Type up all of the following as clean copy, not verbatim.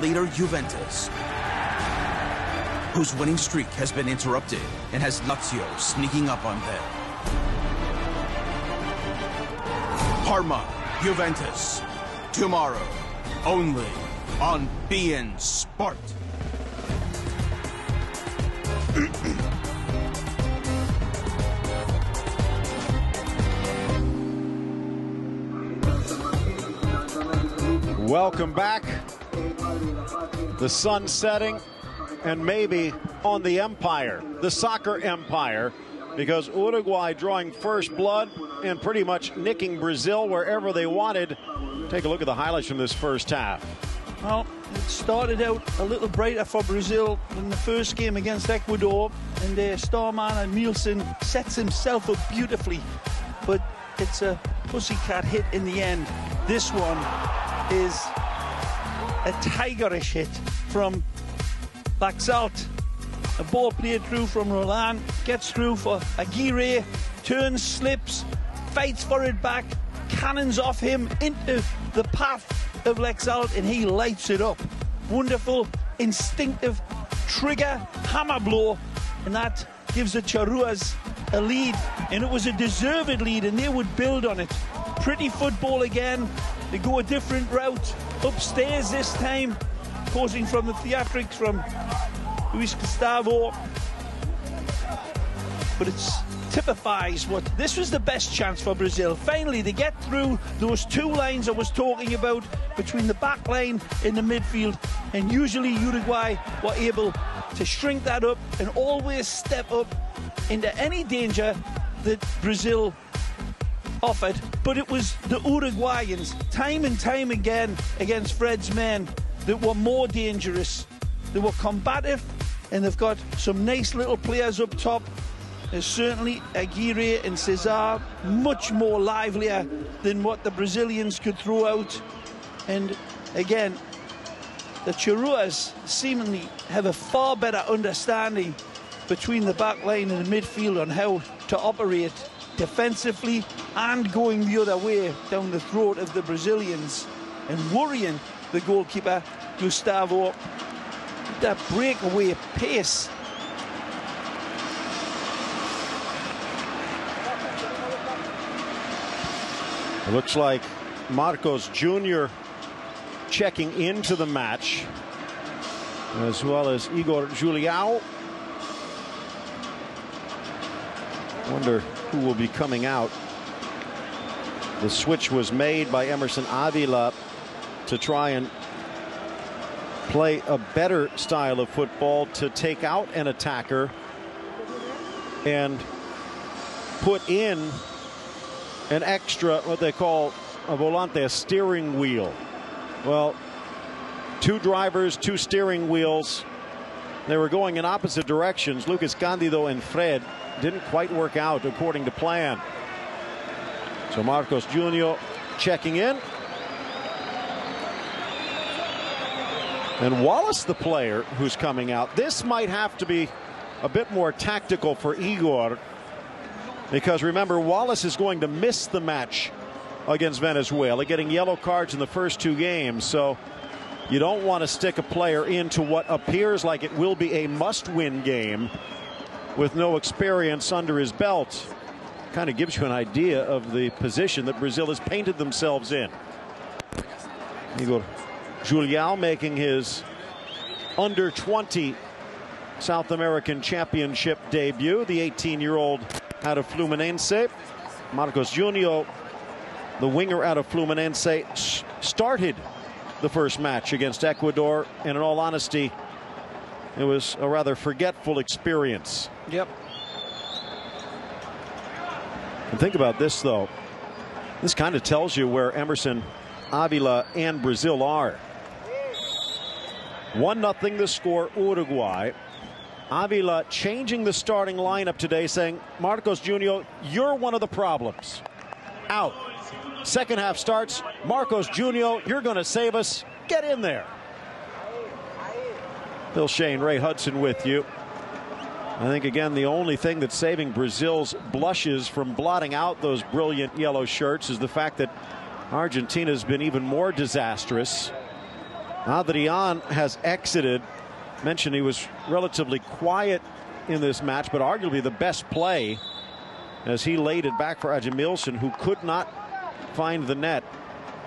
leader Juventus, whose winning streak has been interrupted and has Lazio sneaking up on them. Parma, Juventus, tomorrow, only on beIN Sport. Welcome back. The sun setting, and maybe on the empire, the soccer empire, because Uruguay drawing first blood and pretty much nicking Brazil wherever they wanted. Take a look at the highlights from this first half. Well, it started out a little brighter for Brazil than the first game against Ecuador, and their star man Nielsen sets himself up beautifully, but it's a pussycat hit in the end. This one is a tigerish hit from Laxalt. A ball played through from Roland, gets through for Aguirre, turns, slips, fights for it back, cannons off him into the path of Laxalt, and he lights it up. Wonderful, instinctive trigger hammer blow, and that gives the Charruas a lead, and it was a deserved lead, and they would build on it. Pretty football again. They go a different route upstairs this time, causing from the theatrics from Luis Gustavo, but it typifies what this was the best chance for Brazil. Finally, they get through those two lines I was talking about between the back line and the midfield, and usually Uruguay were able to shrink that up and always step up into any danger that Brazil offered. But it was the Uruguayans, time and time again against Fred's men, that were more dangerous. They were combative, and they've got some nice little players up top. There's certainly Aguirre and Cesar, much more livelier than what the Brazilians could throw out. And again, the Charruas seemingly have a far better understanding between the back line and the midfield on how to operate defensively and going the other way down the throat of the Brazilians and worrying the goalkeeper Gustavo. That breakaway pace. It looks like Marcos Jr. checking into the match, as well as Igor Julião. Wonder who will be coming out. The switch was made by Emerson Avila to try and play a better style of football, to take out an attacker and put in an extra, what they call a volante, a steering wheel. Well, two drivers, two steering wheels. They were going in opposite directions. Lucas Candido and Fred didn't quite work out according to plan. So Marcos Jr. checking in. And Wallace, the player who's coming out. This might have to be a bit more tactical for Igor, because remember, Wallace is going to miss the match against Venezuela, getting yellow cards in the first two games. So you don't want to stick a player into what appears like it will be a must-win game with no experience under his belt. Kind of gives you an idea of the position that Brazil has painted themselves in. Igor Julião making his under-20 South American Championship debut, the 18-year-old out of Fluminense. Marcos Jr., the winger out of Fluminense, started the first match against Ecuador, and in all honesty, it was a rather forgetful experience. Yep. And think about this, though. This kind of tells you where Emerson Avila and Brazil are. 1-0 the score, Uruguay. Avila changing the starting lineup today, saying, Marcos Jr., you're one of the problems. Out. Second half starts. Marcos Jr., you're going to save us. Get in there. Bill Shane, Ray Hudson with you. I think, again, the only thing that's saving Brazil's blushes from blotting out those brilliant yellow shirts is the fact that Argentina has been even more disastrous. Adrian has exited. Mentioned he was relatively quiet in this match, but arguably the best play as he laid it back for Adjemilson, who could not find the net.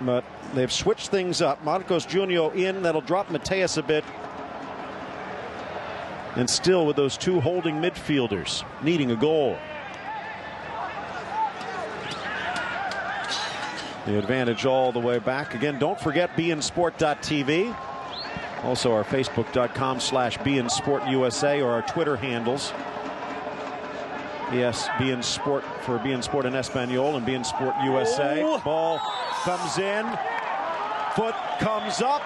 But they've switched things up. Marcos Junior in. That'll drop Mateus a bit. And still with those two holding midfielders needing a goal. The advantage all the way back. Again, don't forget beInSport.tv. Also our Facebook.com/beInSportUSA, or our Twitter handles. Yes, beInSport for beInSport in Espanol and beInSportUSA. Oh. Ball comes in. Foot comes up.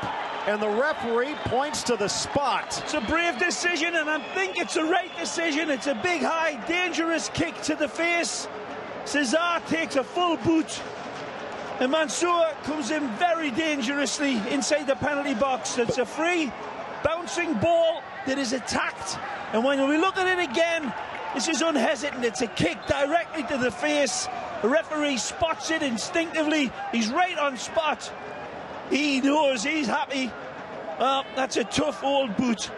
And the referee points to the spot. It's a brave decision, and I think it's the right decision. It's a big, high, dangerous kick to the face. Cesar takes a full boot. And Mansour comes in very dangerously inside the penalty box. It's a free bouncing ball that is attacked. And when we look at it again, this is unhesitant. It's a kick directly to the face. The referee spots it instinctively. He's right on spot. He knows, he's happy. Well, that's a tough old boot.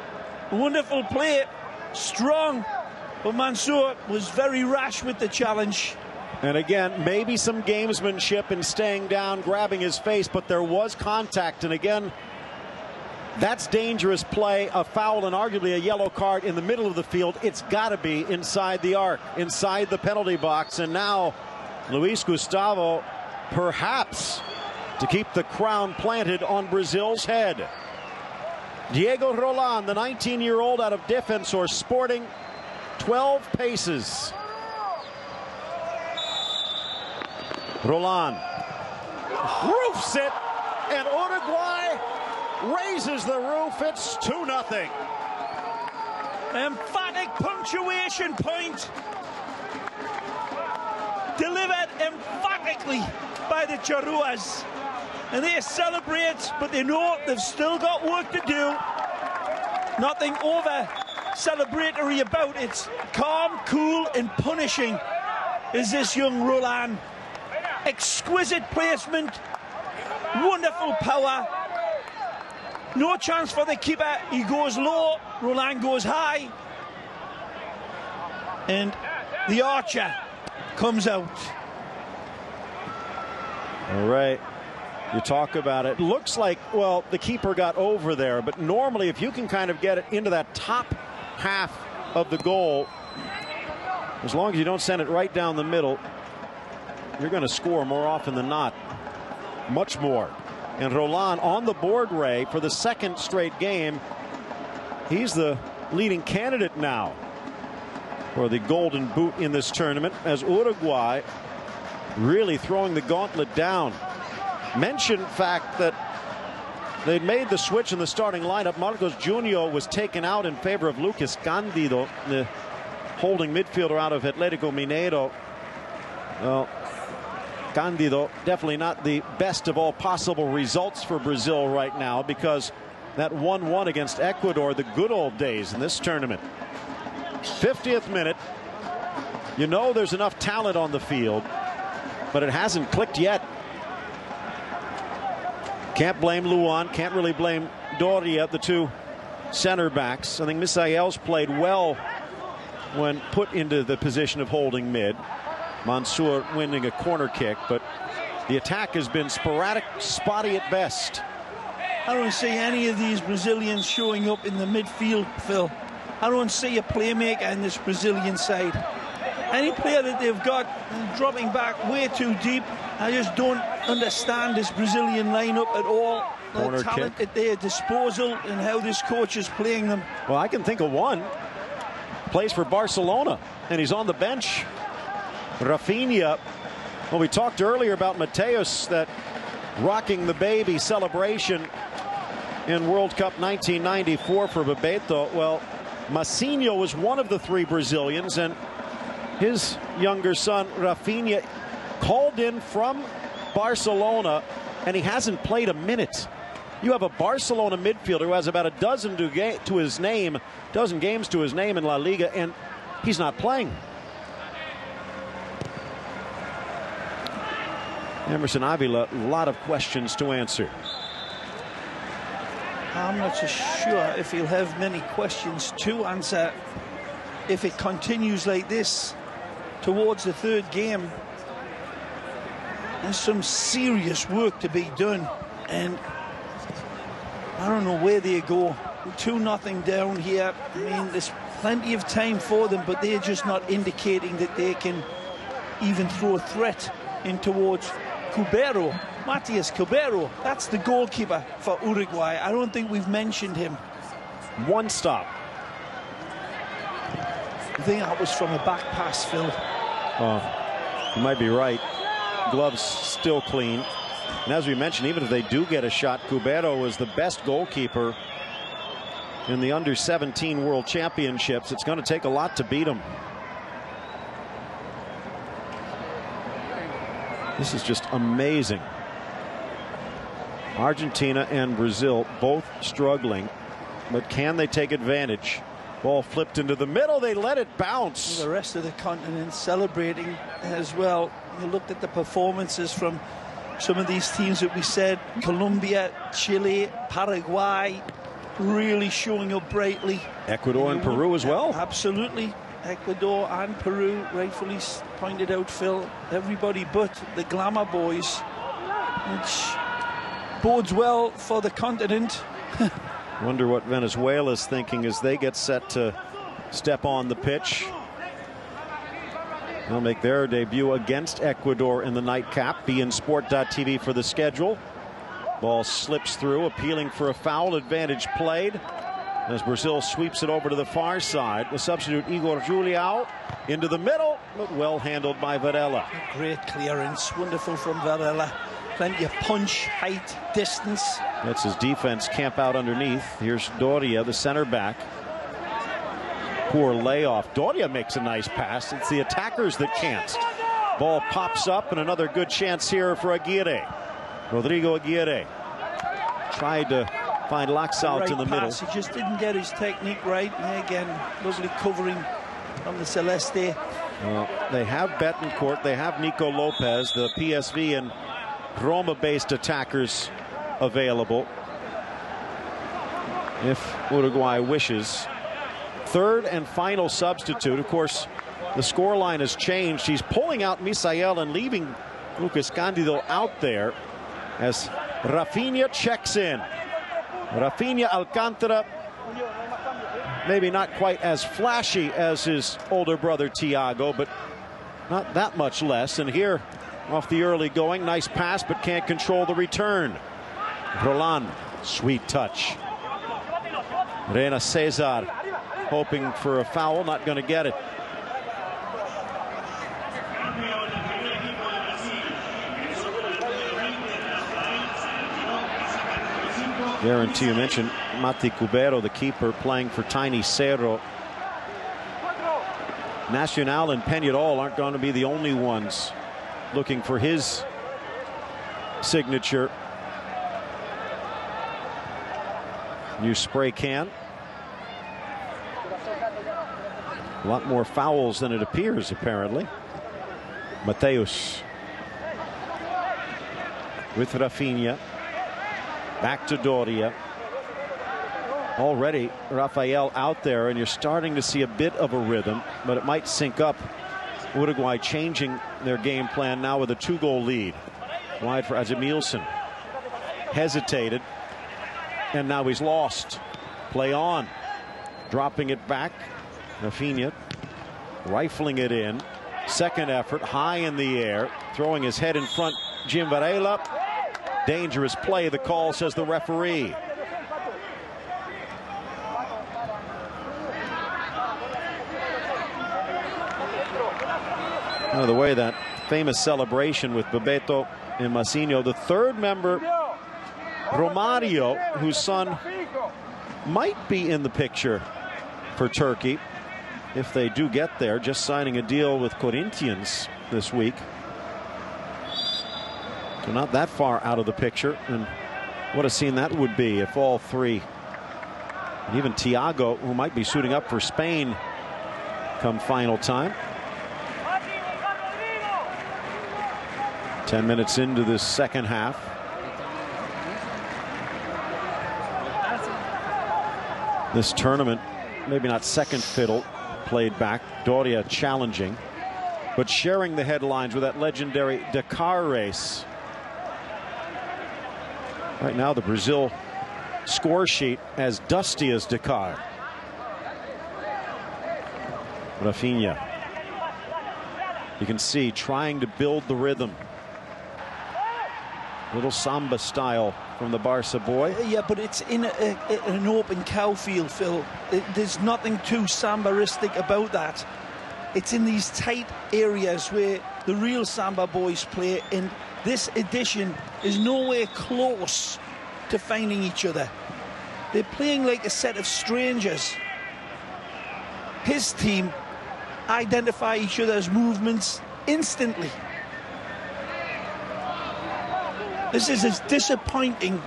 A wonderful play, strong. But Mansour was very rash with the challenge. And again, maybe some gamesmanship in staying down, grabbing his face, but there was contact. And again, that's dangerous play, a foul, and arguably a yellow card in the middle of the field. It's got to be inside the arc, inside the penalty box. And now Luis Gustavo, perhaps to keep the crown planted on Brazil's head. Diego Roland, the 19-year-old out of Defensor Sporting, 12 paces. Roland roofs it, and Uruguay raises the roof. It's 2-0. Emphatic punctuation point. Delivered emphatically by the Charruas. And they celebrate, but they know they've still got work to do. Nothing over celebratory about it. It's calm, cool, and punishing is this young Roland. Exquisite placement, wonderful power. No chance for the keeper. He goes low, Roland goes high. And the archer comes out. All right. You talk about it. Looks like, well, the keeper got over there, but normally if you can kind of get it into that top half of the goal, as long as you don't send it right down the middle, you're going to score more often than not. Much more. And Roland on the board, Ray, for the second straight game. He's the leading candidate now for the Golden Boot in this tournament, as Uruguay really throwing the gauntlet down. Mention fact that they'd made the switch in the starting lineup. Marcos Junior was taken out in favor of Lucas Candido, the holding midfielder out of Atlético Mineiro. Well, Candido definitely not the best of all possible results for Brazil right now, because that 1-1 against Ecuador, the good old days in this tournament. 50th minute. You know there's enough talent on the field, but it hasn't clicked yet. Can't blame Luan, can't really blame Doria, the two center backs. I think Misael's played well when put into the position of holding mid. Mansour winning a corner kick, but the attack has been sporadic, spotty at best. I don't see any of these Brazilians showing up in the midfield, Phil. I don't see a playmaker in this Brazilian side. Any player that they've got dropping back way too deep. I just don't understand this Brazilian lineup at all. The talent at their disposal and how this coach is playing them. Well, I can think of one. Plays for Barcelona, and he's on the bench. Rafinha. Well, we talked earlier about Mateus, that rocking the baby celebration in World Cup 1994 for Bebeto. Well, Massinho was one of the three Brazilians, and his younger son Rafinha called in from Barcelona, and he hasn't played a minute. You have a Barcelona midfielder who has about a dozen games to his name in La Liga, and he's not playing. Emerson Avila, a lot of questions to answer. I'm not so sure if he'll have many questions to answer if it continues like this towards the third game. There's some serious work to be done, and I don't know where they go. 2-0 down here. I mean, there's plenty of time for them, but they're just not indicating that they can even throw a threat in towards Cubero. Matias Cubero, that's the goalkeeper for Uruguay. I don't think we've mentioned him. One stop. I think that was from a back pass, Phil. Oh, you might be right. Gloves still clean. And as we mentioned, even if they do get a shot, Cubero is the best goalkeeper in the under-17 World Championships. It's going to take a lot to beat him. This is just amazing. Argentina and Brazil both struggling, but can they take advantage? Ball flipped into the middle. They let it bounce. The rest of the continent celebrating as well. You looked at the performances from some of these teams that we said, Colombia, Chile, Paraguay, really showing up brightly. Ecuador and Peru as well. Absolutely. Ecuador and Peru, rightfully pointed out, Phil. Everybody but the glamour boys, which bodes well for the continent. Wonder what Venezuela's thinking as they get set to step on the pitch. They'll make their debut against Ecuador in the nightcap. BeInSport.tv for the schedule. Ball slips through, appealing for a foul. Advantage played as Brazil sweeps it over to the far side. The substitute Igor Julião into the middle, but well handled by Varela. Great clearance, wonderful from Varela. Plenty of punch, height, distance. That's his defense camp out underneath. Here's Doria, the center back. Poor layoff. Doria makes a nice pass. It's the attackers that can't. Ball pops up, and another good chance here for Aguirre. Rodrigo Aguirre tried to find Laxalt in the middle. He just didn't get his technique right. And again, lovely covering from the Celeste. Well, they have Betancourt, they have Nico Lopez, the PSV and Roma-based attackers available if Uruguay wishes. Third and final substitute. Of course, the scoreline has changed. He's pulling out Misael and leaving Lucas Candido out there as Rafinha checks in. Rafinha Alcantara, maybe not quite as flashy as his older brother Thiago, but not that much less. And here, off the early going, nice pass, but can't control the return. Roland, sweet touch. Rena Cesar hoping for a foul, not going to get it. Guarantee you mentioned Mati Cubero, the keeper, playing for Tiny Cerro. Nacional and Peñarol aren't going to be the only ones looking for his signature. New spray can. A lot more fouls than it appears, apparently. Mateus with Rafinha. Back to Doria. Already Rafael out there, and you're starting to see a bit of a rhythm, but it might sync up. Uruguay changing their game plan now with a 2-goal lead. Wide for Azemilson. Hesitated, and now he's lost. Play on. Dropping it back. Rafinha rifling it in. Second effort, high in the air, throwing his head in front. Jim Varela. Dangerous play, the call, says the referee. Oh, the way that famous celebration with Bebeto and Massinho. The third member, Romario, whose son might be in the picture for Turkey if they do get there, just signing a deal with Corinthians this week. So not that far out of the picture, and what a scene that would be if all three, and even Thiago, who might be suiting up for Spain come final time. 10 minutes into this second half. This tournament, maybe not second fiddle, played back. Doria challenging, but sharing the headlines with that legendary Dakar race. Right now, the Brazil score sheet as dusty as Dakar. Rafinha, you can see, trying to build the rhythm. Little samba style from the Barca boy. Yeah, but it's in an open cow field, Phil. There's nothing too samba-istic about that. It's in these tight areas where the real samba boys play, and this edition is nowhere close to finding each other. They're playing like a set of strangers. His team identify each other's movements instantly. This is as disappointing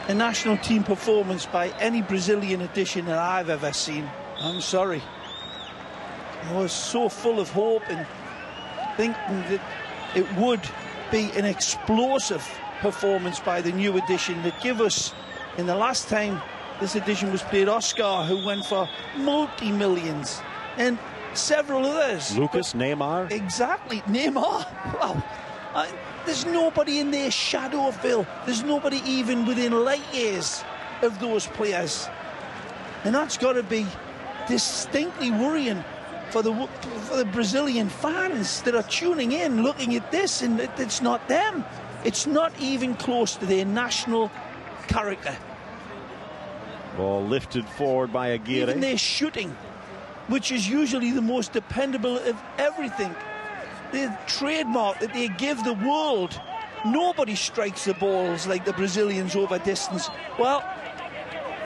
a national team performance by any Brazilian edition that I've ever seen. I'm sorry. I was so full of hope and thinking that it would be an explosive performance by the new edition that give us, in the last time this edition was played, Oscar, who went for multi-millions, and several others. Lucas, Neymar. Exactly, Neymar. Wow. There's nobody in their shadow, Phil. There's nobody even within light years of those players. And that's got to be distinctly worrying for the Brazilian fans that are tuning in, looking at this, and it's not them. It's not even close to their national character. Ball lifted forward by Aguirre. Even their shooting, which is usually the most dependable of everything. The trademark that they give the world. Nobody strikes the balls like the Brazilians over distance. Well,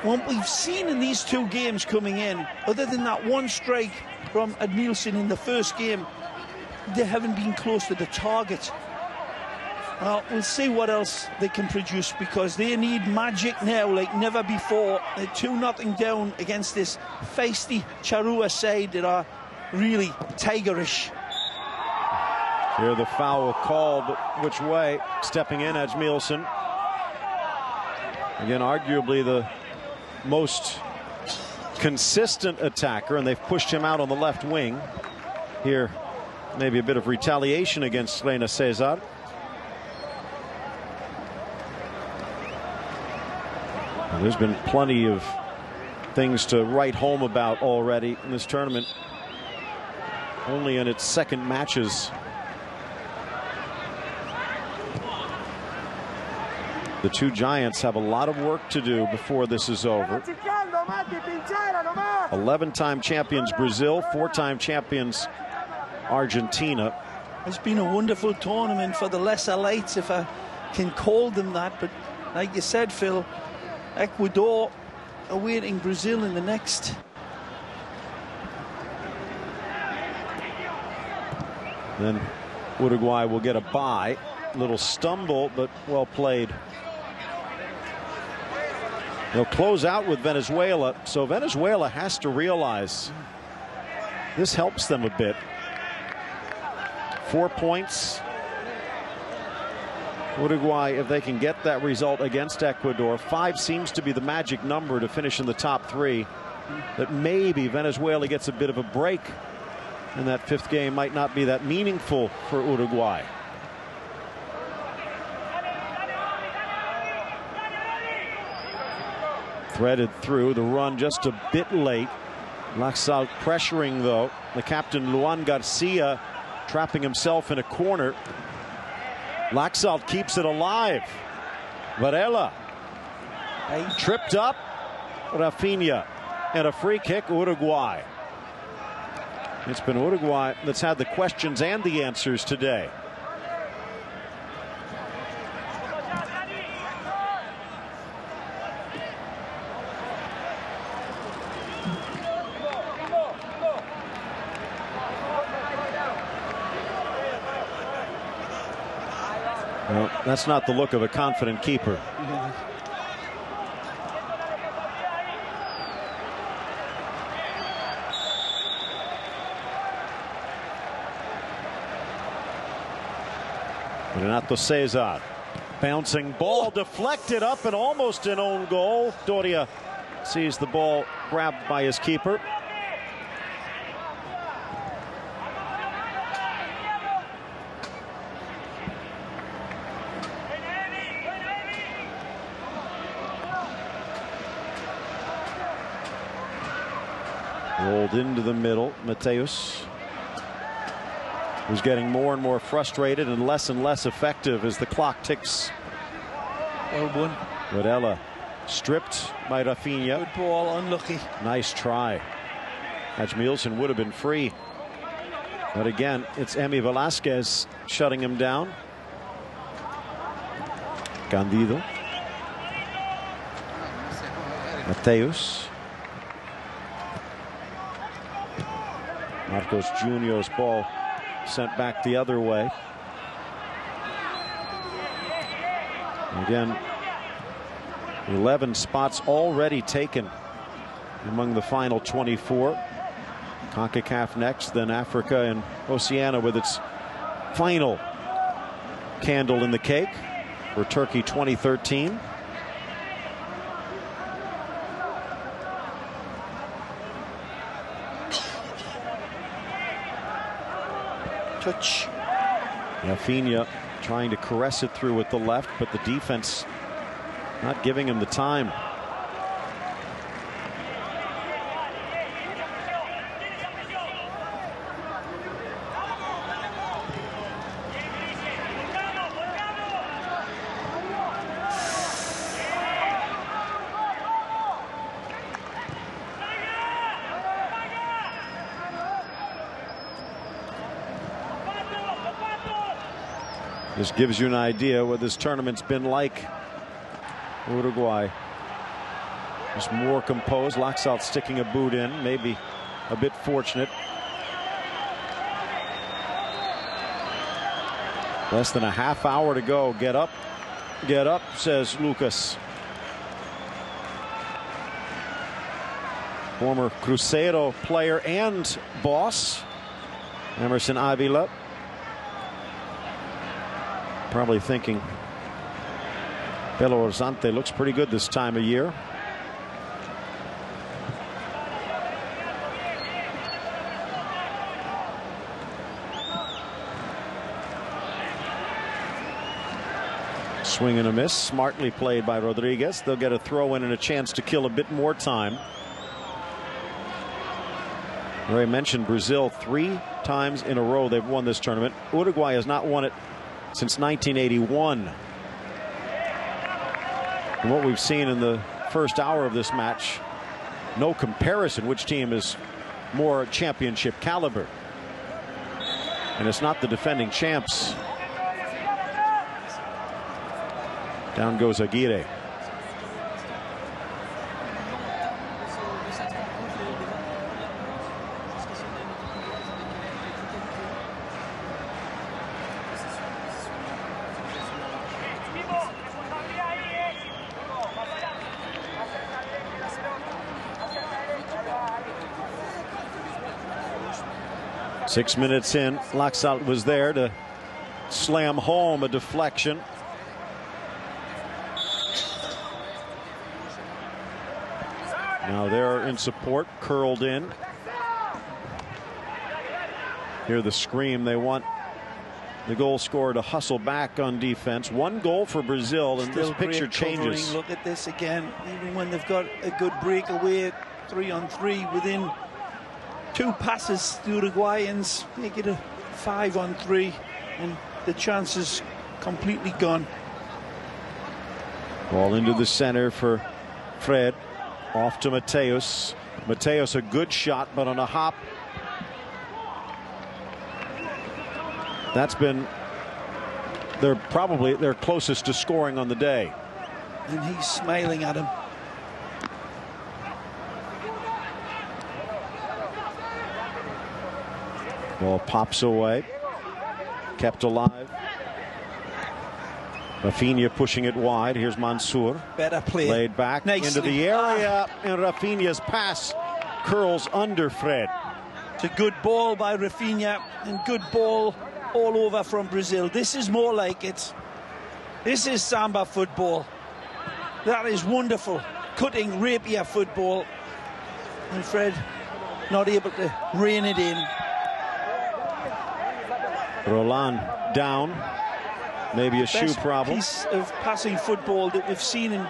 what we've seen in these two games coming in, other than that one strike from Admilson in the first game, they haven't been close to the target. Well, we'll see what else they can produce, because they need magic now like never before. They're 2-0 down against this feisty Charrua side that are really tigerish. Here the foul called, but which way? Stepping in, Admilson. Again, arguably the most consistent attacker, and they've pushed him out on the left wing. Here, maybe a bit of retaliation against Lena Cesar. Well, there's been plenty of things to write home about already in this tournament. Only in its second matches. The two giants have a lot of work to do before this is over. 11-time champions Brazil, 4-time champions Argentina. It's been a wonderful tournament for the lesser lights, if I can call them that. But like you said, Phil, Ecuador awaiting Brazil in the next. Then Uruguay will get a bye. Little stumble, but well played. They'll close out with Venezuela, so Venezuela has to realize this helps them a bit. 4 points. Uruguay, if they can get that result against Ecuador, 5 seems to be the magic number to finish in the top 3. That maybe Venezuela gets a bit of a break, and that 5th game might not be that meaningful for Uruguay. Threaded through the run just a bit late. Laxalt pressuring, though. The captain, Luan Garcia, trapping himself in a corner. Laxalt keeps it alive. Varela tripped up. Rafinha, and a free kick, Uruguay. It's been Uruguay that's had the questions and the answers today. Well, that's not the look of a confident keeper. Renato Cesar, bouncing ball, deflected up and almost an own goal. Doria sees the ball grabbed by his keeper. Rolled into the middle. Mateus, who's getting more and more frustrated and less effective as the clock ticks. Well won. Varela stripped by Rafinha. Good ball, unlucky. Nice try. Hajmilson would have been free. But again, it's Emi Velasquez shutting him down. Candido. Mateus. Marcos Junior's ball sent back the other way. Again, 11 spots already taken among the final 24. CONCACAF next, then Africa and Oceania with its final candle in the cake for Turkey 2013. Touch. Rafinha trying to caress it through with the left, but the defense not giving him the time. This gives you an idea what this tournament's been like. Uruguay is more composed. Laxalt sticking a boot in, maybe a bit fortunate. Less than a half hour to go. Get up, says Lucas. Former Cruzeiro player and boss, Emerson Avila. Probably thinking Belo Horizonte looks pretty good this time of year. Swing and a miss, smartly played by Rodriguez. They'll get a throw in and a chance to kill a bit more time. Ray mentioned Brazil 3 times in a row they've won this tournament. Uruguay has not won it since 1981. And what we've seen in the first hour of this match, no comparison which team is more championship caliber. And it's not the defending champs. Down goes Aguirre. Six minutes in, Laxalt was there to slam home a deflection. Now they're in support, curled in. Hear the scream. They want the goal scorer to hustle back on defense. 1 goal for Brazil, and Still this picture changes. Look at this again. Even when they've got a good breakaway, 3-on-3 within 2 passes, the Uruguayans make it a 5-on-3, and the chance is completely gone. Ball into the center for Fred. Off to Mateus. Mateus, a good shot, but on a hop. That's been their closest to scoring on the day. And he's smiling at him. Ball pops away. Kept alive. Rafinha pushing it wide. Here's Mansour. Better play. Laid back Nicely. into the area. And Rafinha's pass curls under Fred. It's a good ball by Rafinha, and good ball all over from Brazil. This is more like it. This is samba football. That is wonderful. cutting rapier football, and Fred not able to rein it in. Roland down, maybe a shoe problem. Piece of passing football that we've seen in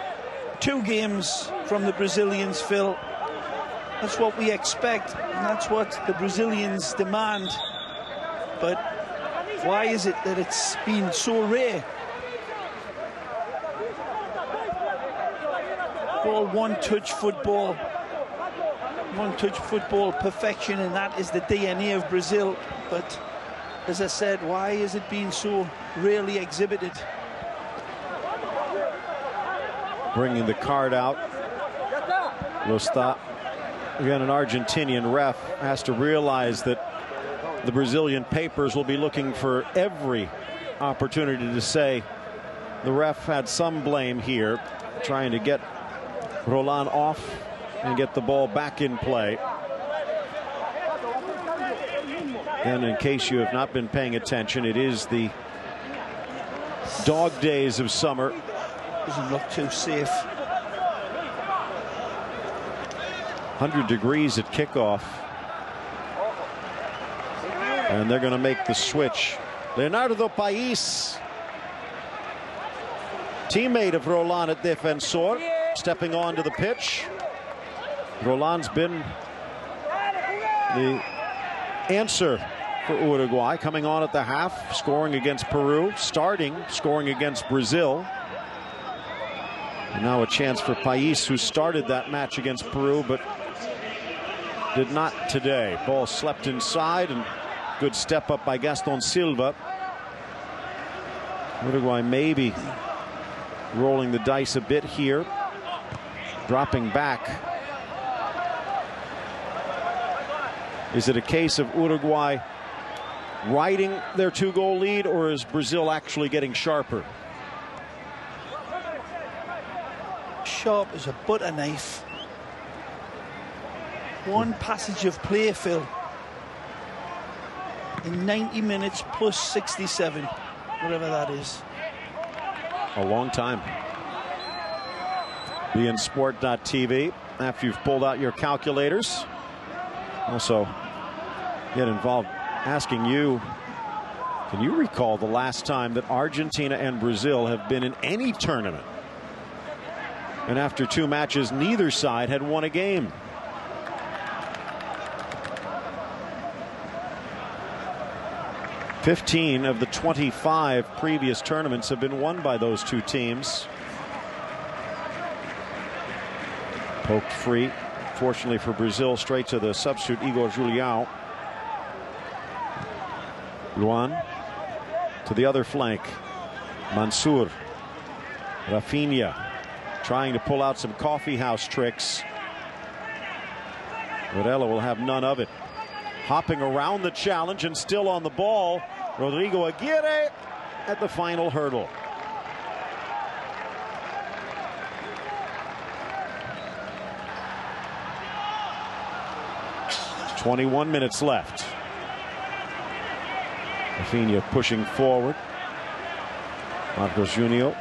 2 games from the Brazilians, Phil. That's what we expect, and that's what the Brazilians demand. But why is it that it's been so rare? All one-touch football. One-touch football perfection, and that is the DNA of Brazil. But as I said, why is it being so rarely exhibited? Bringing the card out. Losta. Again, an Argentinian ref has to realize that the Brazilian papers will be looking for every opportunity to say the ref had some blame here, trying to get Roland off and get the ball back in play. And in case you have not been paying attention, it is the dog days of summer. Doesn't look too safe. 100 degrees at kickoff. And they're going to make the switch. Leonardo do País, teammate of Roland at Defensor, stepping onto the pitch. Roland's been the answer for Uruguay, coming on at the half, scoring against Peru, scoring against Brazil. And now a chance for País, who started that match against Peru, but did not today. Ball slept inside, and good step up by Gaston Silva. Uruguay maybe rolling the dice a bit here, dropping back. Is it a case of Uruguay riding their 2-goal lead, or is Brazil actually getting sharper? Sharp as a butter knife. One passage of play, Phil, in 90 minutes plus 67, whatever that is. A long time. BeInSport.tv after you've pulled out your calculators. Also get involved asking you, can you recall the last time that Argentina and Brazil have been in any tournament, and after 2 matches neither side had won a game? "15 of the 25 previous tournaments have been won by those 2 teams. Poked free, fortunately for Brazil, straight to the substitute Igor Julião. Luan to the other flank. Mansour. Rafinha trying to pull out some coffee house tricks. Varela will have none of it. Hopping around the challenge and still on the ball, Rodrigo Aguirre at the final hurdle. There's 21 minutes left. Rafinha pushing forward. Marcos Junior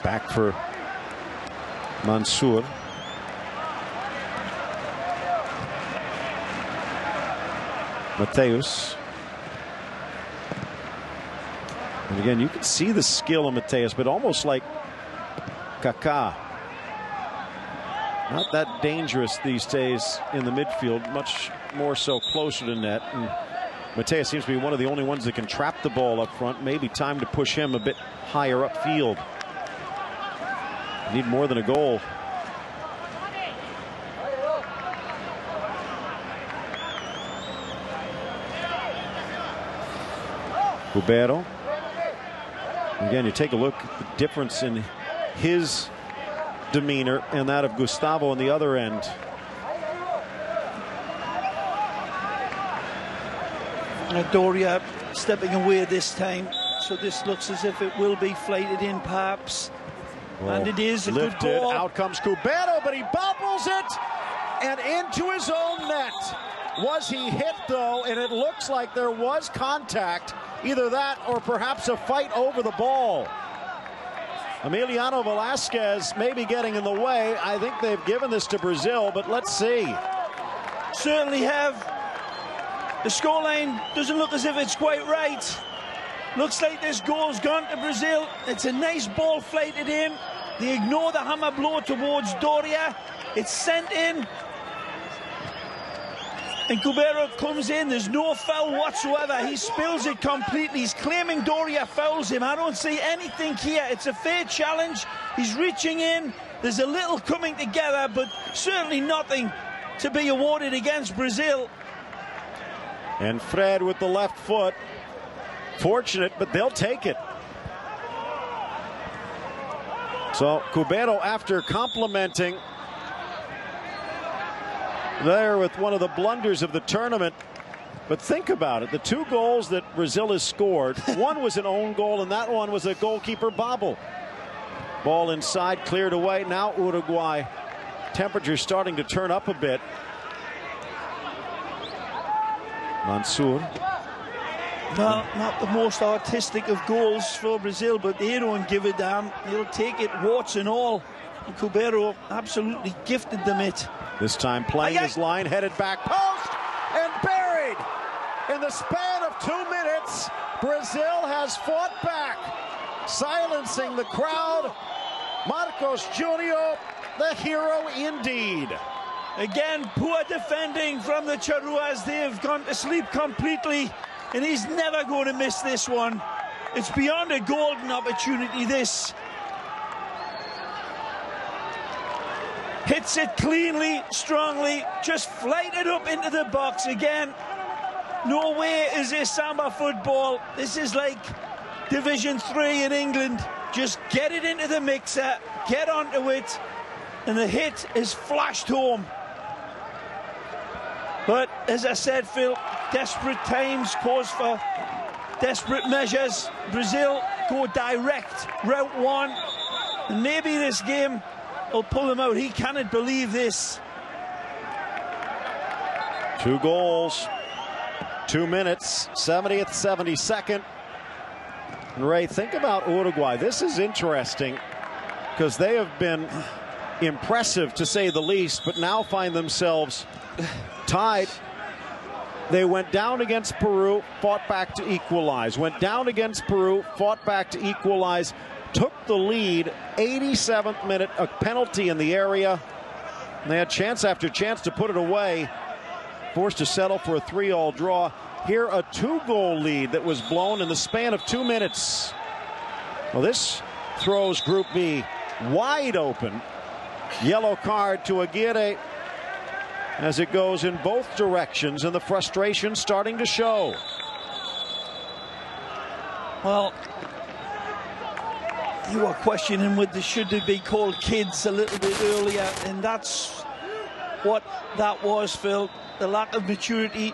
back for Mansour. Mateus. And again, you can see the skill of Mateus, but almost like Kaká. Not that dangerous these days in the midfield, much more so closer to net. And Mateus seems to be one of the only ones that can trap the ball up front. Maybe time to push him a bit higher upfield. Need more than a goal. Ribeiro. Again, you take a look at the difference in his demeanor and that of Gustavo on the other end. Doria stepping away this time, so this looks as if it will be flighted in, perhaps. Well, and it is a lifted. Good ball. Out comes Cubero, but he bobbles it and into his own net. Was he hit, though? And it looks like there was contact. Either that or perhaps a fight over the ball. Emiliano Velasquez maybe getting in the way. I think they've given this to Brazil, but let's see. Certainly have. The scoreline doesn't look as if it's quite right. Looks like this goal's gone to Brazil. It's a nice ball flighted in. They ignore the hammer blow towards Doria. It's sent in. And Cubero comes in. There's no foul whatsoever. He spills it completely. He's claiming Doria fouls him. I don't see anything here. It's a fair challenge. He's reaching in. There's a little coming together, but certainly nothing to be awarded against Brazil. And Fred with the left foot. Fortunate, but they'll take it. So Cubero, after complimenting there with one of the blunders of the tournament. But think about it. The 2 goals that Brazil has scored, one was an own goal, and that one was a goalkeeper bobble. Ball inside, cleared away. Now Uruguay, temperature starting to turn up a bit. Mansour. Not the most artistic of goals for Brazil, but they don't give a damn. They'll take it, warts and all. And Cubero absolutely gifted them it. This time playing his line, headed back post, and buried. In the span of 2 minutes, Brazil has fought back, silencing the crowd. Marcos Junior, the hero indeed. Again, poor defending from the Charuas. They've gone to sleep completely, and he's never going to miss this one. It's beyond a golden opportunity, this. Hits it cleanly, strongly, just flighted up into the box again. No way is this samba football. This is like Division 3 in England. Just get it into the mixer, get onto it, and the hit is flashed home. But as I said, Phil, desperate times cause for desperate measures. Brazil go direct, route 1, and maybe this game will pull him out. He cannot believe this. 2 goals, 2 minutes, 70th, 72nd. And Ray, think about Uruguay. This is interesting because they have been impressive to say the least, but now find themselves tied. They went down against Peru, fought back to equalize. Went down against Peru, fought back to equalize. Took the lead, 87th minute, a penalty in the area. And they had chance after chance to put it away. Forced to settle for a 3-3 draw. Here, a 2-goal lead that was blown in the span of 2 minutes. Well, this throws Group B wide open. Yellow card to Aguirre as it goes in both directions, and the frustration starting to show. Well, you were questioning with the should they be called kids a little bit earlier, and that's what that was, Phil. The lack of maturity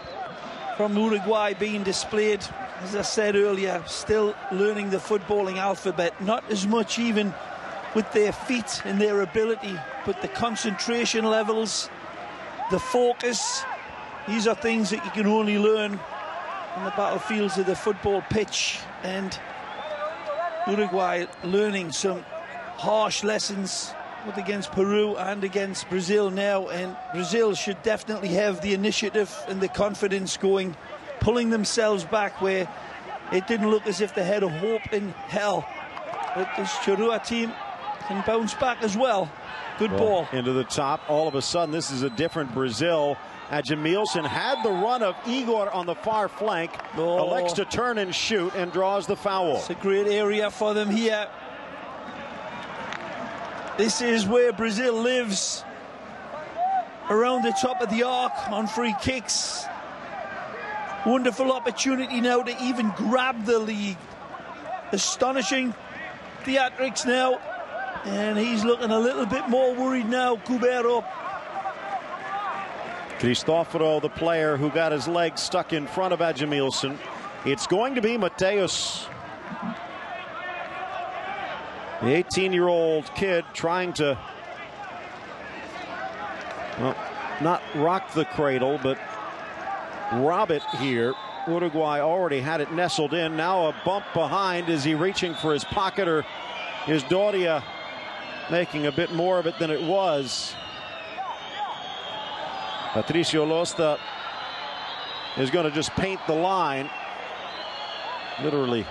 from Uruguay being displayed. As I said earlier, still learning the footballing alphabet. Not as much even with their feet and their ability, but the concentration levels, the focus. These are things that you can only learn on the battlefields of the football pitch. And Uruguay learning some harsh lessons both against Peru and against Brazil now, and Brazil should definitely have the initiative and the confidence going, pulling themselves back where it didn't look as if they had a hope in hell. But this Charrua team can bounce back as well. Good ball. Into the top. All of a sudden, this is a different Brazil. Jamilson had the run of Igor on the far flank. Elects to turn and shoot and draws the foul. It's a great area for them here. This is where Brazil lives. Around the top of the arc on free kicks. Wonderful opportunity now to even grab the lead. Astonishing theatrics now. And he's looking a little bit more worried now, Cubero. Cristoforo, the player who got his leg stuck in front of Jamilson. It's going to be Mateus. The 18-year-old kid trying to, well, not rock the cradle, but rob it here. Uruguay already had it nestled in. Now a bump behind. Is he reaching for his pocket, or Is Doria making a bit more of it than it was? Patricio Losta is going to just paint the line, literally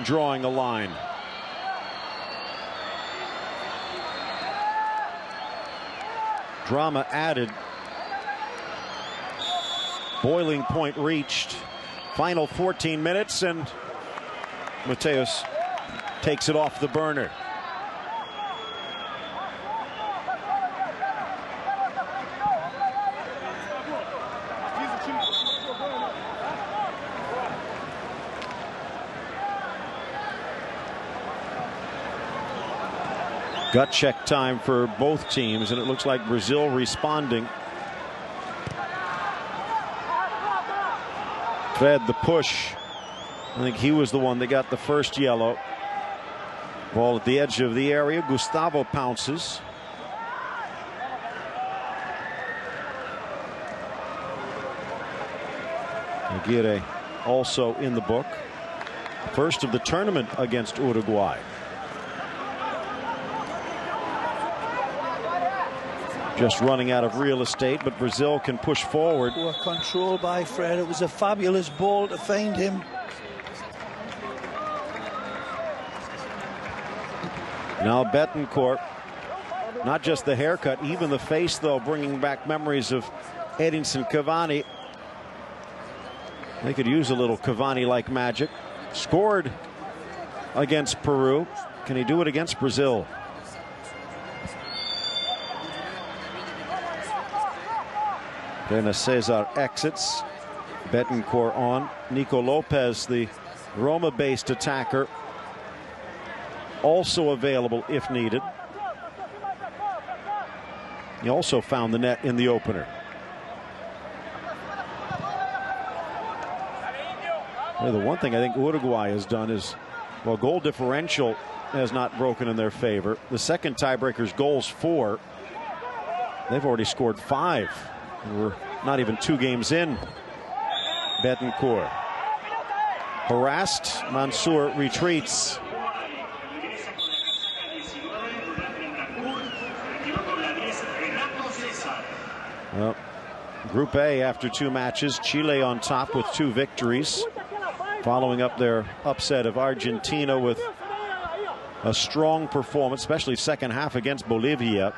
drawing a line. Drama added. Boiling point reached. Final 14 minutes, and Mateus takes it off the burner. Gut check time for both teams, and it looks like Brazil responding. Fred the push. I think he was the one that got the first yellow. Ball at the edge of the area. Gustavo pounces. Aguirre also in the book. First of the tournament against Uruguay. Just running out of real estate, but Brazil can push forward. Poor control by Fred. It was a fabulous ball to find him. Now Betancourt, not just the haircut, even the face, though, bringing back memories of Edinson Cavani. They could use a little Cavani-like magic. Scored against Peru. Can he do it against Brazil? Then Cesar exits. Betancourt on. Nico Lopez, the Roma-based attacker, also available if needed. He also found the net in the opener. Well, the one thing I think Uruguay has done is, well, goal differential has not broken in their favor. The second tiebreaker's goals 4. They've already scored 5. We're not even 2 games in. Betancourt harassed. Mansour retreats. Well, Group A after 2 matches. Chile on top with 2 victories, following up their upset of Argentina with a strong performance, especially second half against Bolivia.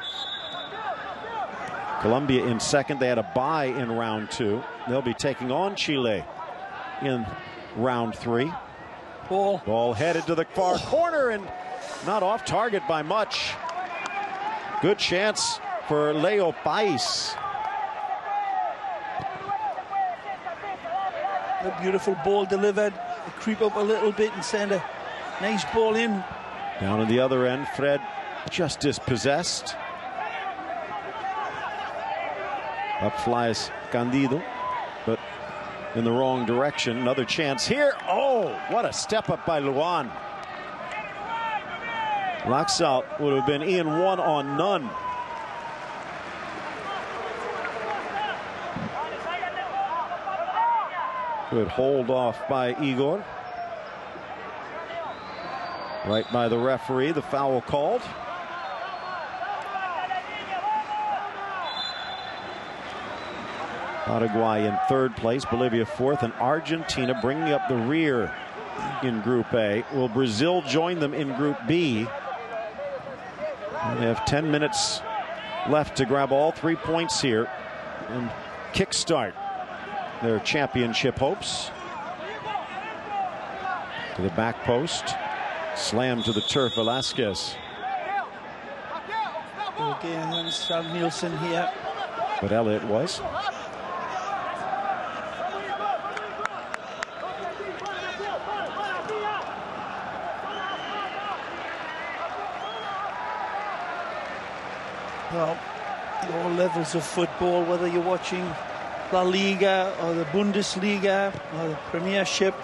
Colombia in second. They had a bye in round 2. They'll be taking on Chile in round 3. Ball headed to the far corner and not off target by much. Good chance for Leo Pais. A beautiful ball delivered. They creep up a little bit and send a nice ball in. Down at the other end, Fred just dispossessed. Up flies Candido, but in the wrong direction. Another chance here. Oh, what a step up by Luan. Laxalt would have been in 1 on none. Good hold off by Igor. Right by the referee, the foul called. Uruguay in 3rd place, Bolivia 4th, and Argentina bringing up the rear in Group A. Will Brazil join them in Group B? They have 10 minutes left to grab all 3 points here and kickstart their championship hopes. To the back post. Slam to the turf, Velasquez. Again, Sam Nielsen here. But Elliott was. Well, all levels of football, whether you're watching La Liga or the Bundesliga or the Premiership,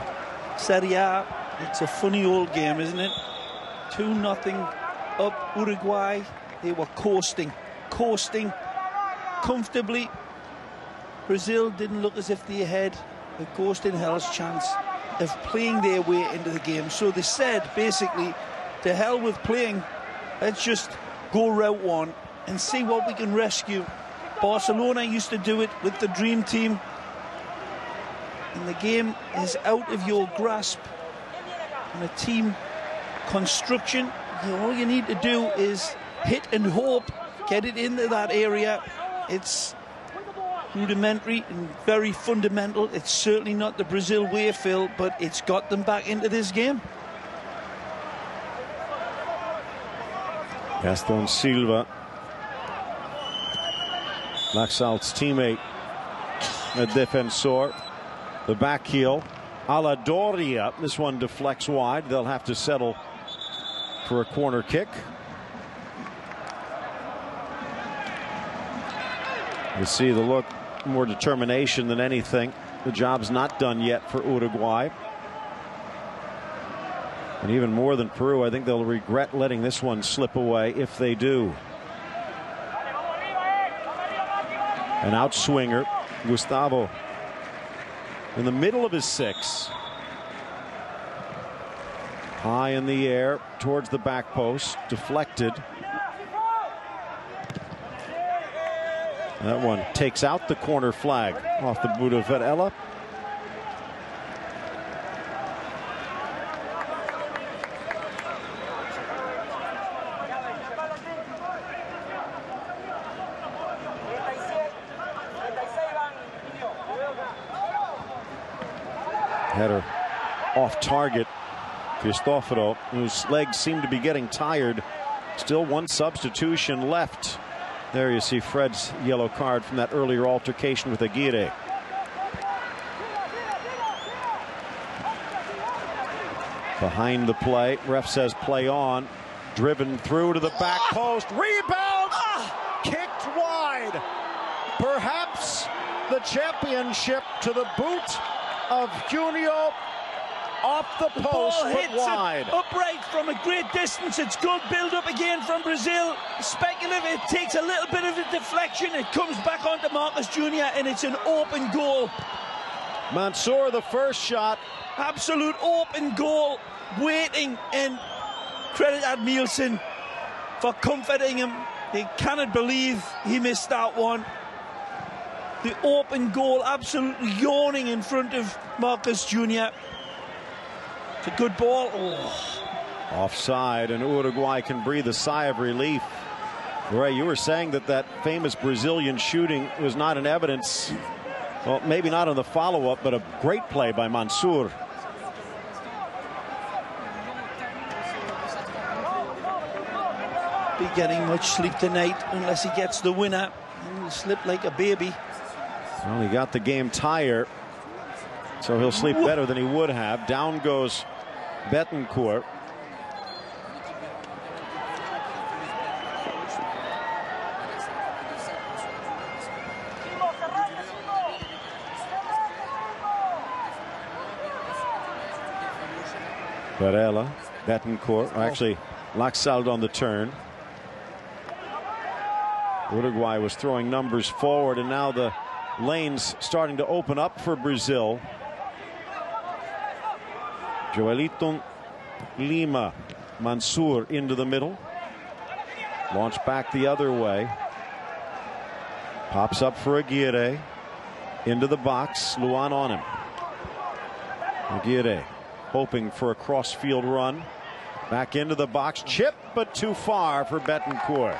Serie A, it's a funny old game, isn't it? 2-0 up Uruguay. They were coasting comfortably. Brazil didn't look as if they had a ghost in hell's chance of playing their way into the game. So they said, basically, to hell with playing. Let's just go route one and see what we can rescue. Barcelona used to do it with the dream team. And the game is out of your grasp. And a team construction, all you need to do is hit and hope, get it into that area. It's rudimentary and very fundamental. It's certainly not the Brazil way, Phil, but it's got them back into this game. Gaston Silva, Laxalt's teammate, a defensor. The back heel, Aladoria. This one deflects wide. They'll have to settle for a corner kick. You see the look, more determination than anything. The job's not done yet for Uruguay. And even more than Peru, I think they'll regret letting this one slip away if they do. An outswinger, Gustavo, in the middle of his 6. High in the air towards the back post, deflected. That one takes out the corner flag off the boot of Varela. Header off target. Cristoforo, whose legs seem to be getting tired. Still one substitution left. There you see Fred's yellow card from that earlier altercation with Aguirre. Behind the play, ref says play on. Driven through to the back post. Rebound! Kicked wide. Perhaps the championship to the boot of Junio. Off the post, but wide. Upright from a great distance. It's good build up again from Brazil. Speculative. It takes a little bit of a deflection. It comes back onto Marcus Jr. and it's an open goal. Mansour, the first shot. Absolute open goal. Waiting, and credit Admielsen for comforting him. They cannot believe he missed that one. The open goal, absolutely yawning in front of Marcus Jr. It's a good ball. Offside, and Uruguay can breathe a sigh of relief. Ray, you were saying that famous Brazilian shooting was not in evidence. Well, maybe not on the follow-up, but a great play by Mansour. Be getting much sleep tonight unless he gets the winner. He'll slip like a baby. Well, he got the game tire, so he'll sleep better than he would have. Down goes Betancourt. Varela, Betancourt, actually Laxalt on the turn. Uruguay was throwing numbers forward, and now the lanes starting to open up for Brazil. Joelito Lima, Mansour into the middle. Launch back the other way. Pops up for Aguirre. Into the box. Luan on him. Aguirre hoping for a cross-field run. Back into the box. Chip, but too far for Betancourt.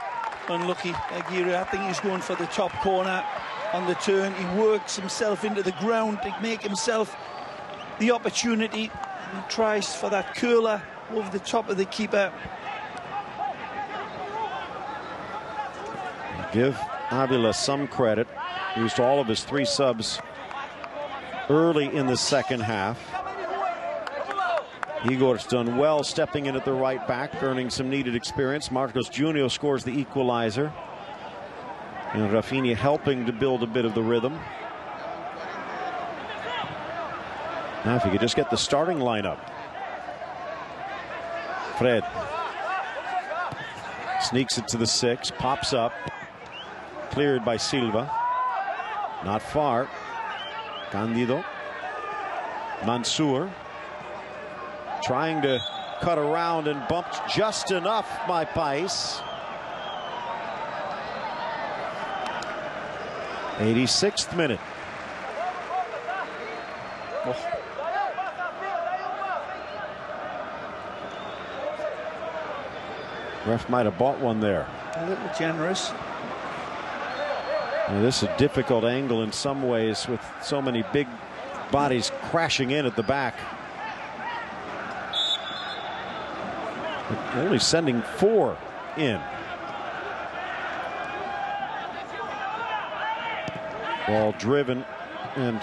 Unlucky Aguirre. I think he's going for the top corner on the turn. He works himself into the ground to make himself the opportunity. He tries for that curler over the top of the keeper. Give Avila some credit. He used all of his 3 subs early in the second half. Igor's done well stepping in at the right back, earning some needed experience. Marcos Jr. scores the equalizer. And Rafinha helping to build a bit of the rhythm. Now if you could just get the starting lineup. Fred sneaks it to the 6, pops up. Cleared by Silva. Not far. Candido. Mansour trying to cut around and bumped just enough by Pais. 86th minute. Oh. Ref might have bought one there. A little generous. Now, this is a difficult angle in some ways with so many big bodies crashing in at the back. But only sending 4 in. Ball driven and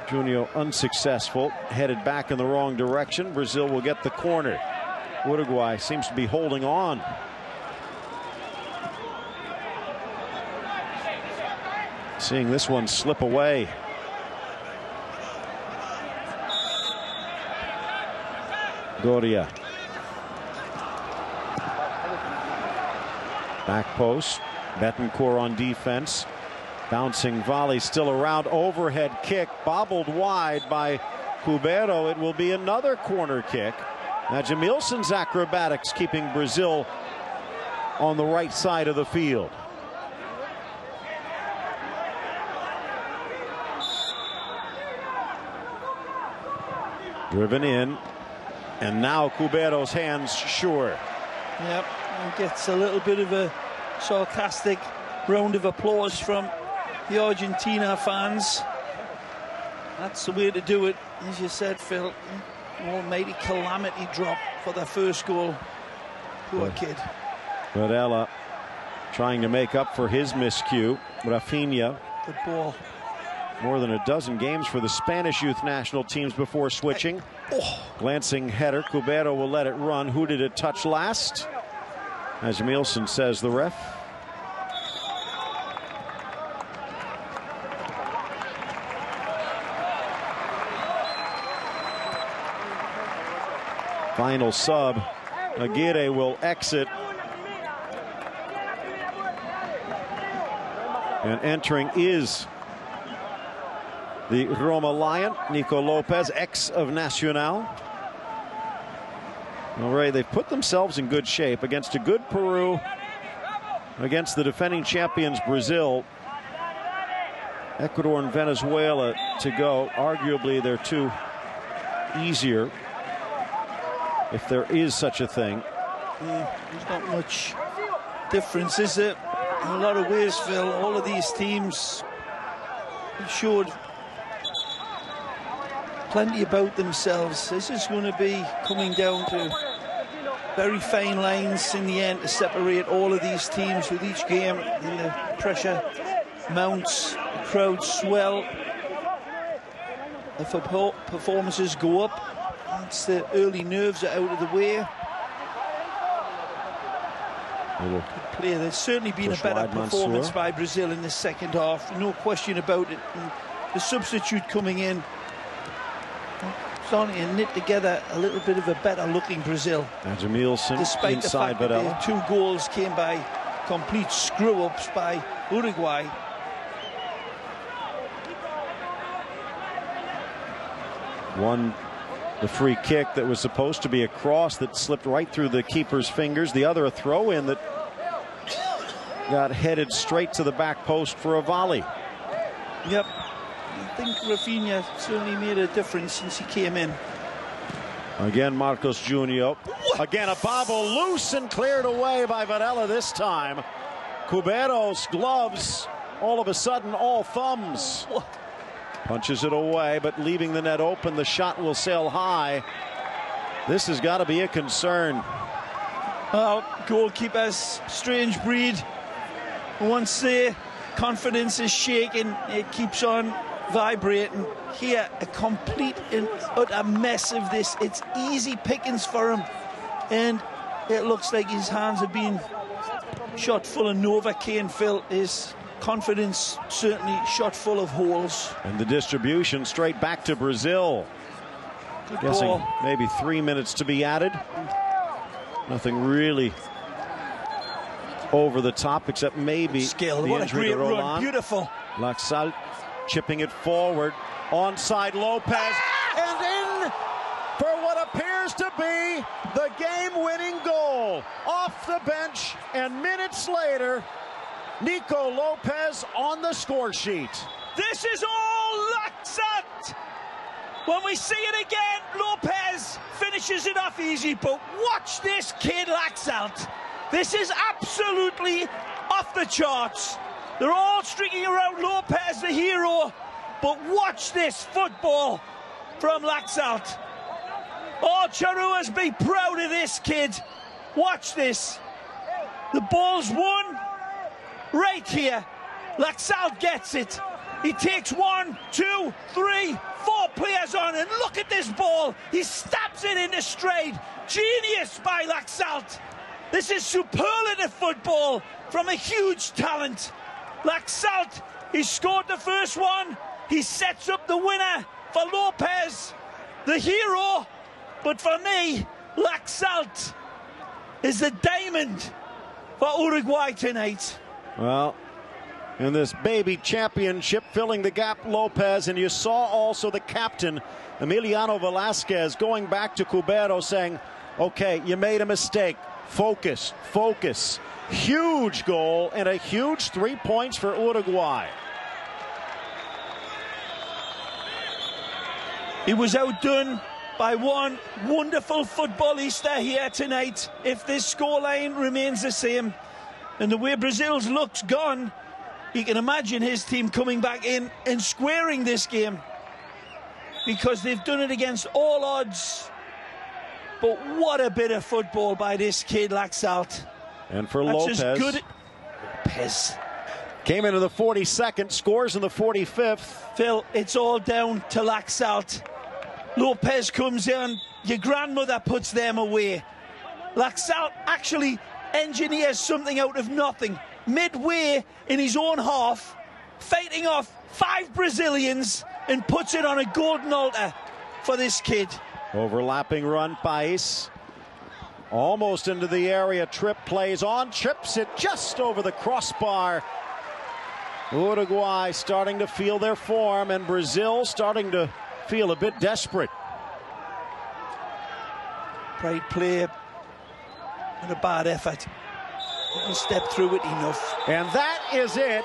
Junio unsuccessful. Headed back in the wrong direction. Brazil will get the corner. Uruguay seems to be holding on. Seeing this one slip away. Doria. Back post. Betancourt on defense. Bouncing volley still around. Overhead kick bobbled wide by Cubero. It will be another corner kick. Now Jamilson's acrobatics keeping Brazil on the right side of the field. Driven in, and now Cubero's hands sure. Yep, and gets a little bit of a sarcastic round of applause from the Argentina fans. That's the way to do it, as you said, Phil. Almighty calamity drop for the first goal. Poor kid. Varela trying to make up for his miscue. Rafinha. Good ball. More than a dozen games for the Spanish youth national teams before switching. Glancing header. Cubero will let it run. Who did it touch last? As Jamilson says, the ref. Final sub. Aguirre will exit. And entering is the Roma Lion, Nico Lopez, ex of Nacional. All right, they've put themselves in good shape against a good Peru, against the defending champions Brazil. Ecuador and Venezuela to go. Arguably, they're two easier, if there is such a thing. There's not much difference, is it? In a lot of ways, Phil, all of these teams showed plenty about themselves. This is going to be coming down to very fine lines in the end to separate all of these teams with each game. And the pressure mounts, the crowds swell, the performances go up. Once the early nerves are out of the way. Good play. There's certainly been a better performance by Brazil in the second half. No question about it. And the substitute coming in, starting to knit together a little bit of a better looking Brazil. Jamilson despite the fact that the 2 goals came by complete screw-ups by Uruguay. One, the free kick that was supposed to be a cross that slipped right through the keeper's fingers. The other, a throw-in that got headed straight to the back post for a volley. Yep. I think Rafinha certainly made a difference since he came in. Again, Marcos Junio. Again, a bobble loose and cleared away by Varela this time. Cubero's gloves, all of a sudden, all thumbs. Punches it away, but leaving the net open. The shot will sail high. This has got to be a concern. Goalkeepers, strange breed. Once their confidence is shaken, it keeps on vibrating. Here, a complete and utter mess of this. It's easy pickings for him. And it looks like his hands have been shot full of Novocaine, Phil. His confidence certainly shot full of holes. And the distribution straight back to Brazil. Good Guessing ball. maybe 3 minutes to be added. Nothing really over the top except maybe skill. The what a injury great to run. Roland. Beautiful. Laxalt chipping it forward. Onside Lopez. And in for what appears to be Finally, the game-winning goal off the bench, and minutes later, Nico Lopez on the score sheet. This is all Laxalt. When we see it again, Lopez finishes it off easy, but watch this kid Laxalt. This is absolutely off the charts. They're all streaking around Lopez, the hero, but watch this football from Laxalt. Oh, Charuas, be proud of this kid. Watch this. The ball's won right here. Laxalt gets it. He takes 1, 2, 3, 4 players on, and look at this ball. He stabs it into straight. Genius by Laxalt. This is superlative football from a huge talent. Laxalt, he scored the first one. He sets up the winner for Lopez, the hero. But for me, Laxalt is the diamond for Uruguay tonight. Well, in this baby championship, filling the gap, Lopez, and you saw also the captain, Emiliano Velasquez, going back to Cubero saying, okay, you made a mistake. Focus, focus. Huge goal and a huge 3 points for Uruguay. He was outdone by one wonderful footballista here tonight. If this scoreline remains the same, and the way Brazil's looks gone, you can imagine his team coming back in and squaring this game, because they've done it against all odds. But what a bit of football by this kid Laxalt. And for That's Lopez, as good. Lopez came into the 42nd, scores in the 45th. Phil, it's all down to Laxalt. Lopez comes in, your grandmother puts them away. Laxalt actually engineers something out of nothing. Midway in his own half, fighting off 5 Brazilians, and puts it on a golden altar for this kid. Overlapping run, Pais. Almost into the area, Tripp plays on, chips it just over the crossbar. Uruguay starting to feel their form, and Brazil starting to feel a bit desperate. Great play and a bad effort. Didn't step through it enough. And that is it.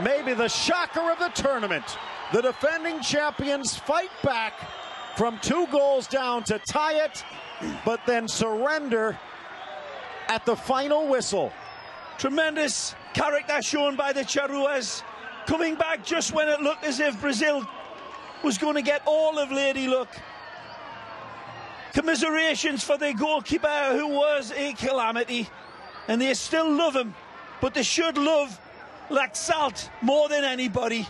Maybe the shocker of the tournament. The defending champions fight back from 2 goals down to tie it, but then surrender at the final whistle. Tremendous character shown by the Charuas, coming back just when it looked as if Brazil was going to get all of Lady Luck. Commiserations for their goalkeeper, who was a calamity, and they still love him, but they should love Laxalt more than anybody.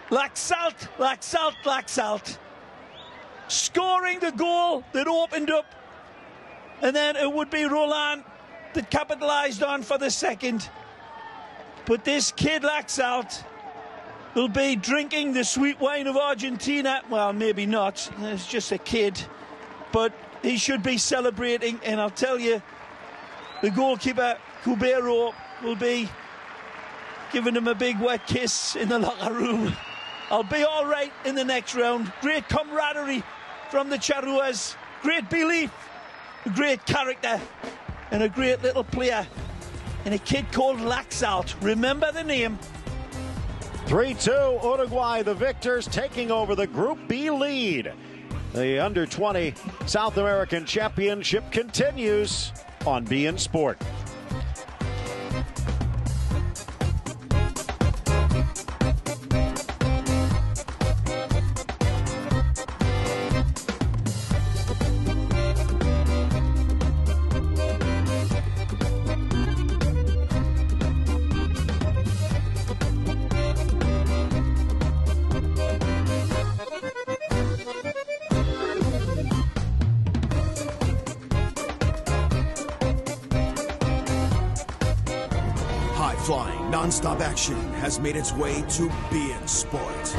Laxalt, Laxalt, Laxalt. Scoring the goal that opened up, and then it would be Roland that capitalised on for the second. But this kid Laxalt will be drinking the sweet wine of Argentina. Well, maybe not, it's just a kid, but he should be celebrating. And I'll tell you, the goalkeeper Cubero will be giving him a big wet kiss in the locker room. I'll be all right in the next round. Great camaraderie from the Charuas, great belief, a great character, and a great little player, and a kid called Laxalt. Remember the name. 3-2, Uruguay the victors, taking over the Group B lead. The Under-20 South American Championship continues on beIN Sport. High-flying, non-stop action has made its way to beIN Sport.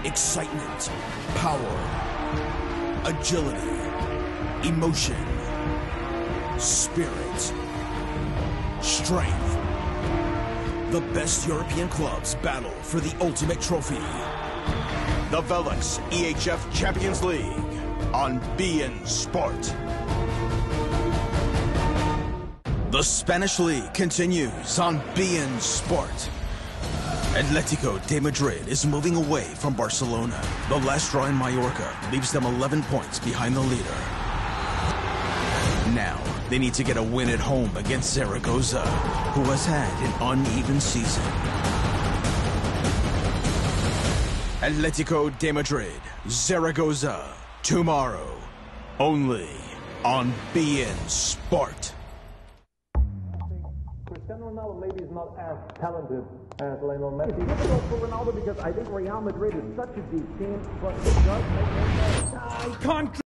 Excitement, power, agility, emotion, spirit, strength. The best European clubs battle for the ultimate trophy. The Velux EHF Champions League. on beIN Sport. The Spanish League continues on beIN Sport. Atletico de Madrid is moving away from Barcelona. The last draw in Mallorca leaves them 11 points behind the leader. Now, they need to get a win at home against Zaragoza, who has had an uneven season. Atletico de Madrid, Zaragoza, tomorrow, only on beIN Sport. Cristiano Ronaldo maybe is not as talented as Lionel Messi. It's difficult for Ronaldo because I think Real Madrid is such a deep team, but it does make him better.